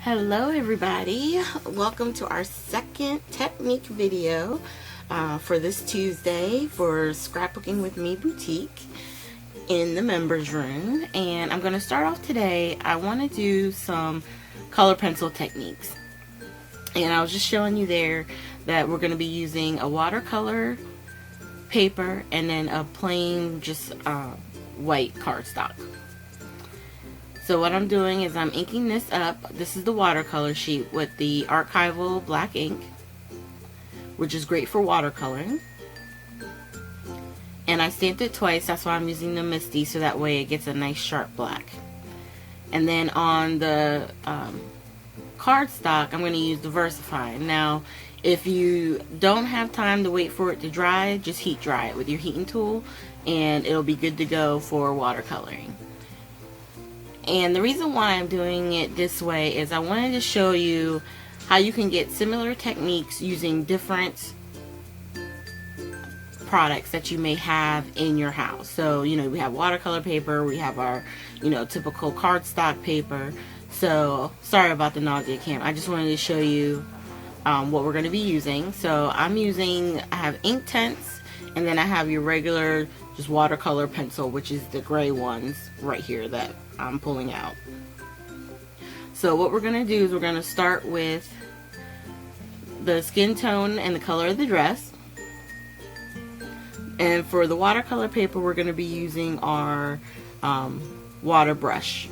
Hello everybody, welcome to our second Technique video for this Tuesday for Scrapbooking with Me Boutique in the members room. And I'm going to start off today. I want to do some color pencil techniques, and I was just showing you there that we're going to be using a watercolor paper and then a plain just white cardstock. So what I'm doing is I'm inking this up. This is the watercolor sheet with the Archival black ink, which is great for watercoloring. And I stamped it twice, that's why I'm using the Misty, so that way it gets a nice sharp black. And then on the cardstock, I'm going to use the Versify. Now, if you don't have time to wait for it to dry, just heat dry it with your heating tool, and it'll be good to go for watercoloring. And the reason why I'm doing it this way is I wanted to show you how you can get similar techniques using different products that you may have in your house. So, you know, we have watercolor paper, we have our, you know, typical cardstock paper. So, sorry about the nausea cam. I just wanted to show you what we're going to be using. So, I have ink tints, and then I have your regular just watercolor pencil, which is the gray ones right here that I'm pulling out. So what we're going to do is we're going to start with the skin tone and the color of the dress. And for the watercolor paper, we're going to be using our water brush.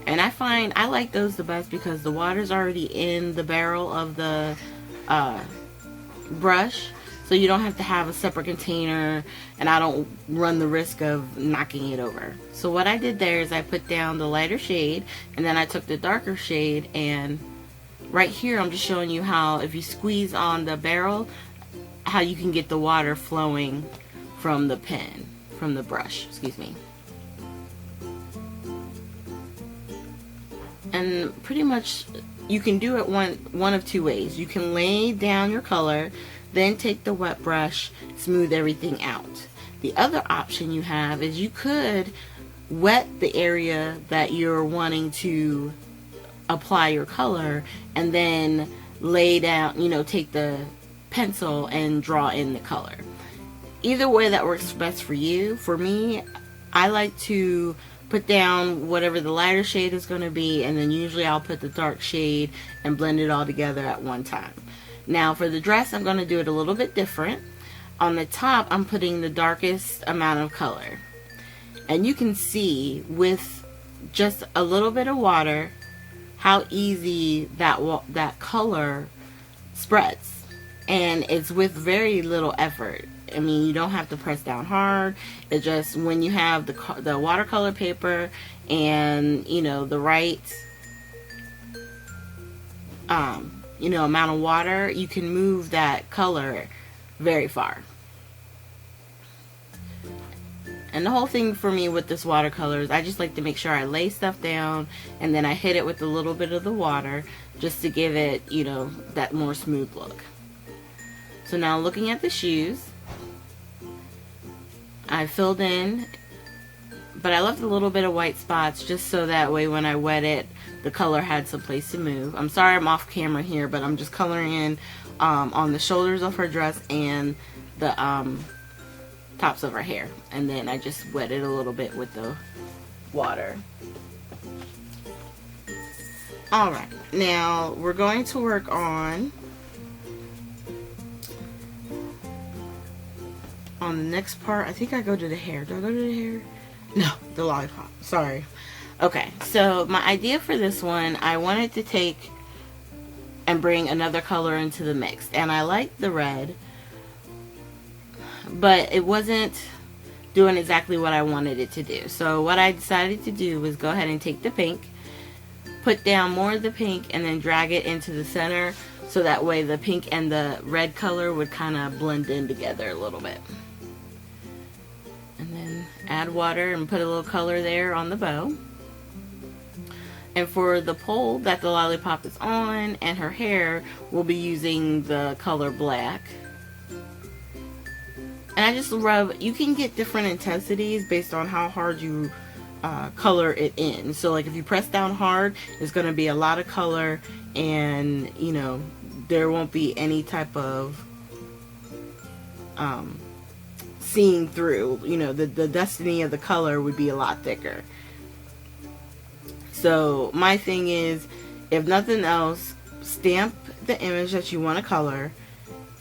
And I find I like those the best because the water's already in the barrel of the brush. So you don't have to have a separate container, and I don't run the risk of knocking it over. So what I did there is I put down the lighter shade, and then I took the darker shade, and right here I'm just showing you how if you squeeze on the barrel, how you can get the water flowing from the pen, from the brush, excuse me. And pretty much you can do it one of two ways. You can lay down your color, then take the wet brush, smooth everything out. The other option you have is you could wet the area that you're wanting to apply your color, and then lay down, you know, take the pencil and draw in the color. Either way that works best for you. For me, I like to put down whatever the lighter shade is going to be, and then usually I'll put the dark shade and blend it all together at one time. Now for the dress, I'm going to do it a little bit different. On the top, I'm putting the darkest amount of color. And you can see with just a little bit of water how easy that color spreads. And it's with very little effort. I mean, you don't have to press down hard. It just, when you have the watercolor paper and, you know, the right you know, amount of water, you can move that color very far. And the whole thing for me with this watercolor is I just like to make sure I lay stuff down, and then I hit it with a little bit of the water just to give it, you know, that more smooth look. So now looking at the shoes, I filled in, but I left a little bit of white spots just so that way when I wet it, the color had some place to move. I'm sorry I'm off camera here, but I'm just coloring in on the shoulders of her dress and the tops of her hair. And then I just wet it a little bit with the water. Alright, now we're going to work on the next part. I think I go to the hair. Do I go to the hair? No, the lollipop. Sorry. Okay, so my idea for this one, I wanted to take and bring another color into the mix. And I liked the red, but it wasn't doing exactly what I wanted it to do. So what I decided to do was go ahead and take the pink, put down more of the pink, and then drag it into the center, so that way the pink and the red color would kind of blend in together a little bit. And then add water and put a little color there on the bow. And for the pole that the lollipop is on and her hair, we'll be using the color black. And I just rub. You can get different intensities based on how hard you color it in. So like if you press down hard, it's going to be a lot of color, and you know, there won't be any type of seeing through. You know, the destiny of the color would be a lot thicker. So my thing is, if nothing else, stamp the image that you want to color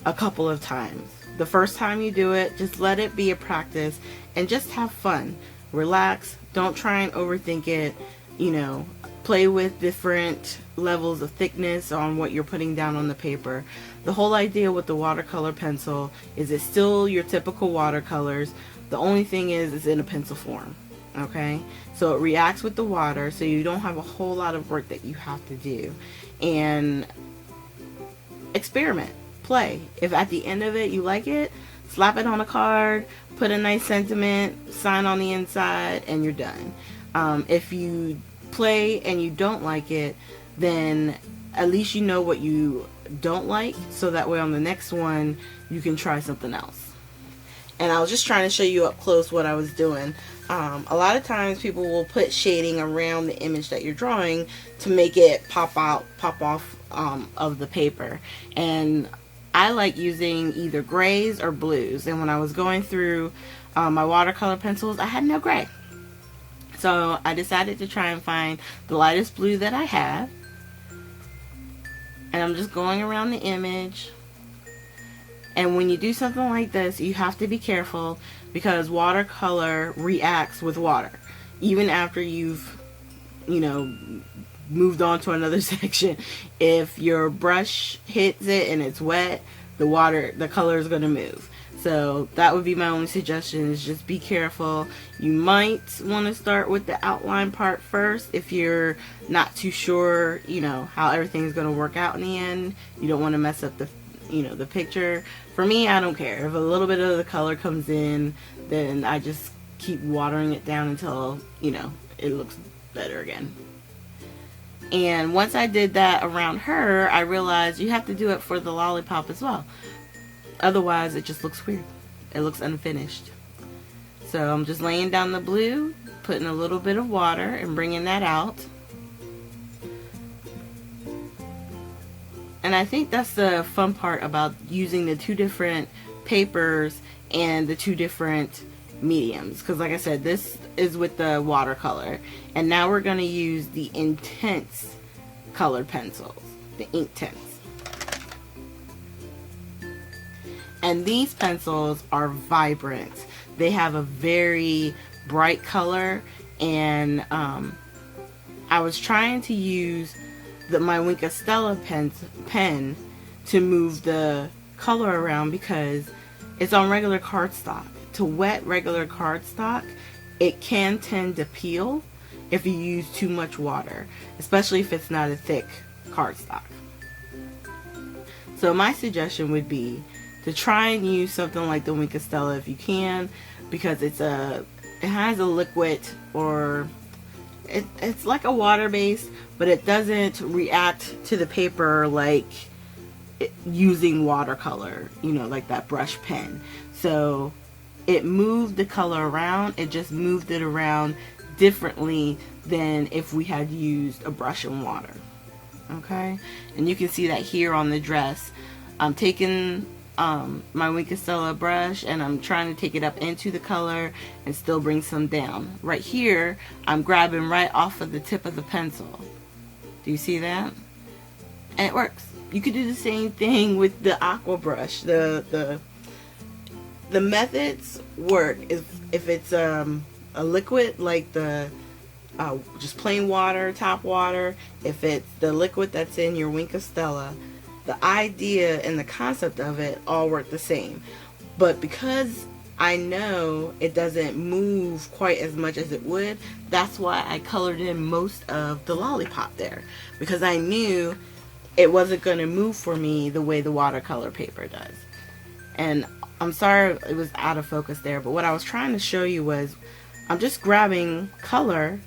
a couple of times. The first time you do it, just let it be a practice and just have fun. Relax. Don't try and overthink it. You know, play with different levels of thickness on what you're putting down on the paper. The whole idea with the watercolor pencil is it's still your typical watercolors. The only thing is it's in a pencil form. Okay, so it reacts with the water, so you don't have a whole lot of work that you have to do. And experiment, play. If at the end of it you like it, slap it on a card, put a nice sentiment, sign on the inside, and you're done. If you play and you don't like it, then at least you know what you don't like, so that way on the next one you can try something else. And I was just trying to show you up close what I was doing. A lot of times people will put shading around the image that you're drawing to make it pop off of the paper. And I like using either grays or blues. And when I was going through my watercolor pencils, I had no gray. So I decided to try and find the lightest blue that I have. And I'm just going around the image. And when you do something like this, you have to be careful, because watercolor reacts with water. Even after you've, you know, moved on to another section, if your brush hits it and it's wet, the color is going to move. So that would be my only suggestion, is just be careful. You might want to start with the outline part first if you're not too sure, you know, how everything's going to work out in the end. You don't want to mess up the picture. For me, I don't care. If a little bit of the color comes in, then I just keep watering it down until, you know, it looks better again. And once I did that around her, I realized you have to do it for the lollipop as well. Otherwise, it just looks weird. It looks unfinished. So I'm just laying down the blue, putting a little bit of water and bringing that out. And I think that's the fun part about using the two different papers and the two different mediums. Because like I said, this is with the watercolor. And now we're going to use the intense colored pencils, the Inktense. And these pencils are vibrant. They have a very bright color. And I was trying to use my Stella pen to move the color around, because it's on regular cardstock. To wet regular cardstock, it can tend to peel if you use too much water, especially if it's not a thick cardstock. So my suggestion would be to try and use something like the Stella if you can, because it has a liquid, or it's like a water base, but it doesn't react to the paper like using watercolor, you know, like that brush pen. So it moved the color around. It just moved it around differently than if we had used a brush and water. Okay, and you can see that here on the dress. I'm taking my Stella brush and I'm trying to take it up into the color and still bring some down. Right here, I'm grabbing right off of the tip of the pencil. Do you see that? And it works. You could do the same thing with the aqua brush. The methods work if it's a liquid like the just plain water, tap water. If it's the liquid that's in your Stella, the idea and the concept of it all work the same. But because I know it doesn't move quite as much as it would, that's why I colored in most of the lollipop there, because I knew it wasn't going to move for me the way the watercolor paper does. And I'm sorry it was out of focus there, but what I was trying to show you was I'm just grabbing color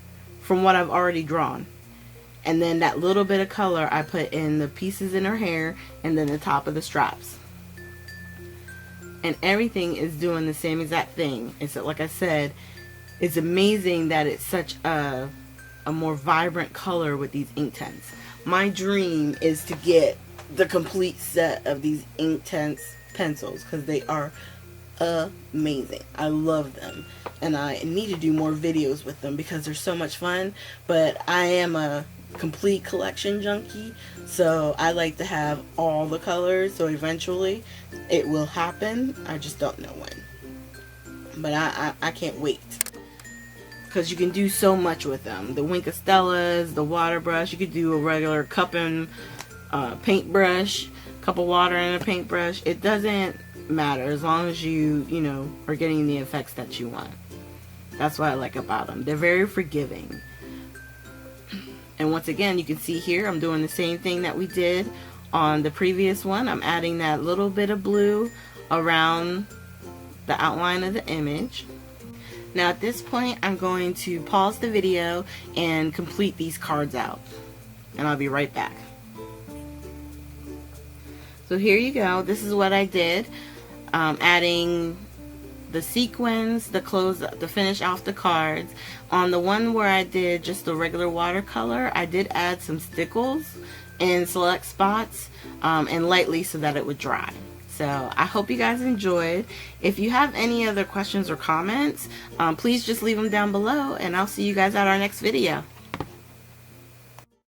from what I've already drawn. And then that little bit of color I put in the pieces in her hair and then the top of the straps. And everything is doing the same exact thing. Except, like I said, it's amazing that it's such a more vibrant color with these Inktense. My dream is to get the complete set of these Inktense pencils because they are amazing. I love them, and I need to do more videos with them because they're so much fun. But I am a complete collection junkie, so I like to have all the colors, so eventually it will happen. I just don't know when, but I can't wait because you can do so much with them. The Wink of Stellas, the water brush, you could do a regular cup and paintbrush, cup of water and a paintbrush. It doesn't matter as long as you know, are getting the effects that you want. That's what I like about them. They're very forgiving. And once again, you can see here I'm doing the same thing that we did on the previous one. I'm adding that little bit of blue around the outline of the image. Now at this point, I'm going to pause the video and complete these cards out, and I'll be right back. So here you go. This is what I did, adding the sequins, the finish off the cards. On the one where I did just the regular watercolor, I did add some stickles in select spots, and lightly so that it would dry. So I hope you guys enjoyed. If you have any other questions or comments, please just leave them down below, and I'll see you guys at our next video.